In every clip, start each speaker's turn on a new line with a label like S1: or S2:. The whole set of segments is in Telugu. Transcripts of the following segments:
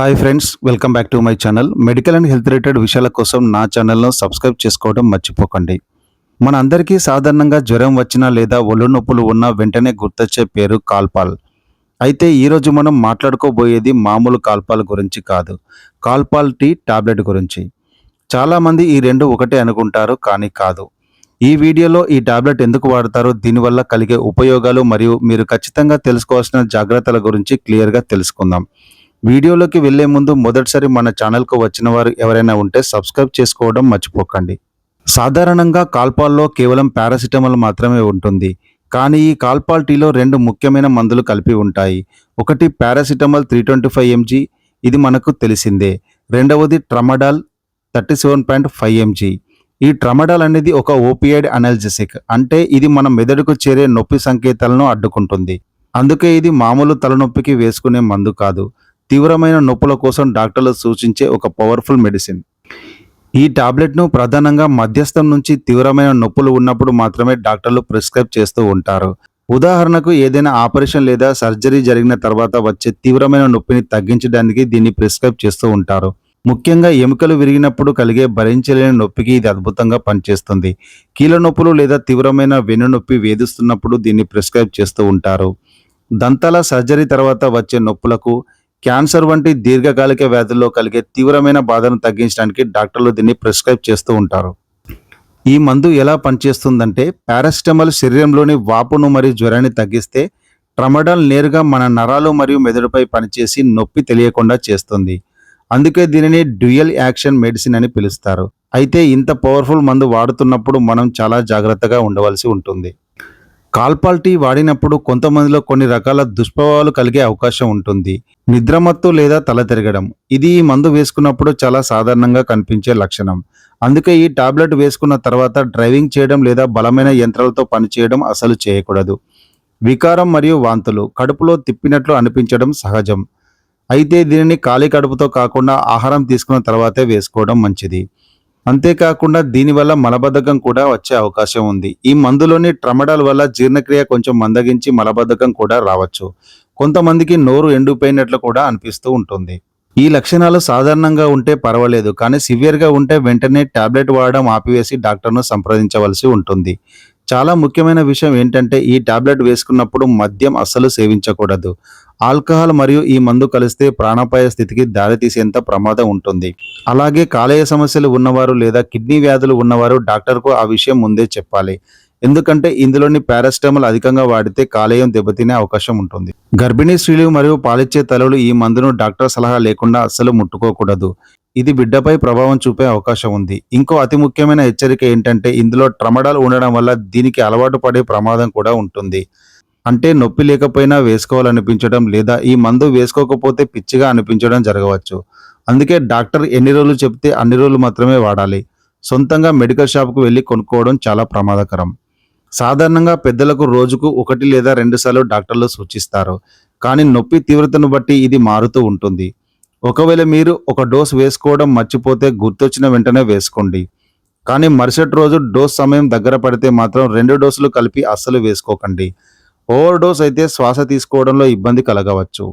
S1: Hi friends, welcome back to my channel. Medical and health related విషయాల కోసం నా ఛానల్ను సబ్స్క్రైబ్ చేసుకోవడం మర్చిపోకండి. మన అందరికీ సాధారణంగా జ్వరం వచ్చినా లేదా ఒళ్ళు నొప్పులు ఉన్నా వెంటనే గుర్తొచ్చే పేరు కాల్పాల్. అయితే ఈరోజు మనం మాట్లాడుకోబోయేది మామూలు కాల్పాల్ గురించి కాదు, కాల్పాల్ టీ టాబ్లెట్ గురించి. చాలామంది ఈ రెండు ఒకటే అనుకుంటారు, కానీ కాదు. ఈ వీడియోలో ఈ టాబ్లెట్ ఎందుకు వాడతారు, దీనివల్ల కలిగే ఉపయోగాలు మరియు మీరు ఖచ్చితంగా తెలుసుకోవాల్సిన జాగ్రత్తల గురించి క్లియర్గా తెలుసుకుందాం. వీడియోలోకి వెళ్లే ముందు మొదటిసారి మన ఛానల్కు వచ్చిన వారు ఎవరైనా ఉంటే సబ్స్క్రైబ్ చేసుకోవడం మర్చిపోకండి. సాధారణంగా కాల్పాల్లో కేవలం పారాసిటమాల్ మాత్రమే ఉంటుంది, కానీ ఈ కాల్పాల్ టీలో రెండు ముఖ్యమైన మందులు కలిపి ఉంటాయి. ఒకటి పారాసిటమాల్ 325 mg, ఇది మనకు తెలిసిందే. రెండవది ట్రమడాల్ 37.5 mg. ఈ ట్రమడాల్ అనేది ఒక ఓపియాయిడ్ అనల్జెసిక్, అంటే ఇది మన మెదడుకు చేరే నొప్పి సంకేతాలను అడ్డుకుంటుంది. అందుకే ఇది మామూలు తలనొప్పికి వేసుకునే మందు కాదు, తీవ్రమైన నొప్పుల కోసం డాక్టర్లు సూచించే ఒక పవర్ఫుల్ మెడిసిన్. ఈ టాబ్లెట్ను ప్రధానంగా మధ్యస్థం నుంచి తీవ్రమైన నొప్పులు ఉన్నప్పుడు మాత్రమే డాక్టర్లు ప్రిస్క్రైబ్ చేస్తూ ఉంటారు. ఉదాహరణకు ఏదైనా ఆపరేషన్ లేదా సర్జరీ జరిగిన తర్వాత వచ్చే తీవ్రమైన నొప్పిని తగ్గించడానికి దీన్ని ప్రిస్క్రైబ్ చేస్తూ ఉంటారు. ముఖ్యంగా ఎముకలు విరిగినప్పుడు కలిగే భరించలేని నొప్పికి ఇది అద్భుతంగా పనిచేస్తుంది. కీళ్ళ నొప్పులు లేదా తీవ్రమైన వెన్నునొప్పి వేధిస్తున్నప్పుడు దీన్ని ప్రిస్క్రైబ్ చేస్తూ ఉంటారు. దంతాల సర్జరీ తర్వాత వచ్చే నొప్పులకు, క్యాన్సర్ వంటి దీర్ఘకాలిక వ్యాధుల్లో కలిగే తీవ్రమైన బాధను తగ్గించడానికి డాక్టర్లు దీన్ని ప్రిస్క్రైబ్ చేస్తూ ఉంటారు. ఈ మందు ఎలా పనిచేస్తుందంటే, పారాసిటమాల్ శరీరంలోని వాపును మరియు జ్వరాన్ని తగ్గిస్తే, ట్రమడాల్ నేరుగా మన నరాలు మరియు మెదడుపై పనిచేసి నొప్పి తెలియకుండా చేస్తుంది. అందుకే దీనిని డ్యూయల్ యాక్షన్ మెడిసిన్ అని పిలుస్తారు. అయితే ఇంత పవర్ఫుల్ మందు వాడుతున్నప్పుడు మనం చాలా జాగ్రత్తగా ఉండవలసి ఉంటుంది. కాల్పాల్ టీ వాడినప్పుడు కొంతమందిలో కొన్ని రకాల దుష్ప్రభావాలు కలిగే అవకాశం ఉంటుంది. నిద్రమత్తు లేదా తల తిరగడం, ఇది ఈ మందు వేసుకున్నప్పుడు చాలా సాధారణంగా కనిపించే లక్షణం. అందుకే ఈ టాబ్లెట్ వేసుకున్న తర్వాత డ్రైవింగ్ చేయడం లేదా బలమైన యంత్రాలతో పనిచేయడం అసలు చేయకూడదు. వికారం మరియు వాంతులు, కడుపులో తిప్పినట్లు అనిపించడం సహజం. అయితే దీనిని ఖాళీ కడుపుతో కాకుండా ఆహారం తీసుకున్న తర్వాతే వేసుకోవడం మంచిది. అంతేకాకుండా దీనివల్ల మలబద్ధకం కూడా వచ్చే అవకాశం ఉంది. ఈ మందులోని ట్రమడాల్ వల్ల జీర్ణక్రియ కొంచెం మందగించి మలబద్ధకం కూడా రావచ్చు. కొంతమందికి నోరు ఎండిపోయినట్లు కూడా అనిపిస్తూ ఉంటుంది. ఈ లక్షణాలు సాధారణంగా ఉంటే పర్వాలేదు, కానీ సివియర్గా ఉంటే వెంటనే టాబ్లెట్ వాడడం ఆపివేసి డాక్టర్ను సంప్రదించవలసి ఉంటుంది. చాలా ముఖ్యమైన విషయం ఏంటంటే, ఈ టాబ్లెట్ వేసుకున్నప్పుడు మద్యం అస్సలు సేవించకూడదు. ఆల్కహాల్ మరియు ఈ మందు కలిస్తే ప్రాణాపాయ స్థితికి దారితీసేంత ప్రమాదం ఉంటుంది. అలాగే కాలేయ సమస్యలు ఉన్నవారు లేదా కిడ్నీ వ్యాధులు ఉన్నవారు డాక్టర్కు ఆ విషయం ముందే చెప్పాలి. ఎందుకంటే ఇందులోని పారాసిటమాల్ అధికంగా వాడితే కాలేయం దెబ్బతినే అవకాశం ఉంటుంది. గర్భిణీ స్త్రీలు మరియు పాలిచ్చే తల్లులు ఈ మందును డాక్టర్ సలహా లేకుండా అస్సలు ముట్టుకోకూడదు. ఇది బిడ్డపై ప్రభావం చూపే అవకాశం ఉంది. ఇంకో అతి ముఖ్యమైన హెచ్చరిక ఏంటంటే, ఇందులో ట్రమడాల్ ఉండడం వల్ల దీనికి అలవాటు పడే ప్రమాదం కూడా ఉంటుంది. అంటే నొప్పి లేకపోయినా వేసుకోవాలనిపించడం లేదా ఈ మందు వేసుకోకపోతే పిచ్చిగా అనిపించడం జరగవచ్చు. అందుకే డాక్టర్ ఎన్ని రోజులు చెప్తే అన్ని రోజులు మాత్రమే వాడాలి. సొంతంగా మెడికల్ షాప్కు వెళ్ళి కొనుక్కోవడం చాలా ప్రమాదకరం. సాధారణంగా పెద్దలకు రోజుకు 1 లేదా 2 సార్లు డాక్టర్లు సూచిస్తారు, కానీ నొప్పి తీవ్రతను బట్టి ఇది మారుతూ ఉంటుంది. ఒకవేళ మీరు ఒక డోస్ వేసుకోవడం మర్చిపోతే గుర్తొచ్చిన వెంటనే వేసుకోండి, కానీ మరుసటి రోజు డోస్ సమయం దగ్గర పడితే మాత్రం 2 డోసులు కలిపి అస్సలు వేసుకోకండి. ఓవర్ డోస్ అయితే శ్వాస తీసుకోవడంలో ఇబ్బంది కలగవచ్చు.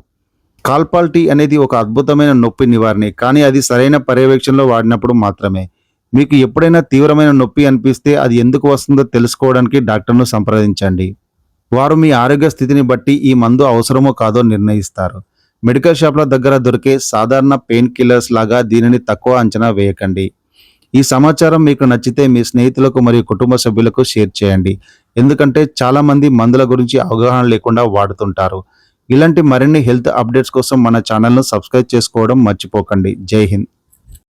S1: కాల్పాల్ టీ అనేది ఒక అద్భుతమైన నొప్పి నివారణి, కానీ అది సరైన పర్యవేక్షణలో వాడినప్పుడు మాత్రమే. మీకు ఎప్పుడైనా తీవ్రమైన నొప్పి అనిపిస్తే అది ఎందుకు వస్తుందో తెలుసుకోవడానికి డాక్టర్ను సంప్రదించండి. వారు మీ ఆరోగ్య స్థితిని బట్టి ఈ మందు అవసరమో కాదో నిర్ణయిస్తారు. మెడికల్ షాప్ల దగ్గర దొరికే సాధారణ పెయిన్ కిల్లర్స్ లాగా దీనిని తక్కువ అంచనా వేయకండి. ఈ సమాచారం మీకు నచ్చితే మీ స్నేహితులకు మరియు కుటుంబ సభ్యులకు షేర్ చేయండి. ఎందుకంటే చాలామంది మందుల గురించి అవగాహన లేకుండా వాడుతుంటారు. ఇలాంటి మరిన్ని హెల్త్ అప్డేట్స్ కోసం మన ఛానల్ను సబ్స్క్రైబ్ చేసుకోవడం మర్చిపోకండి. జై హింద్.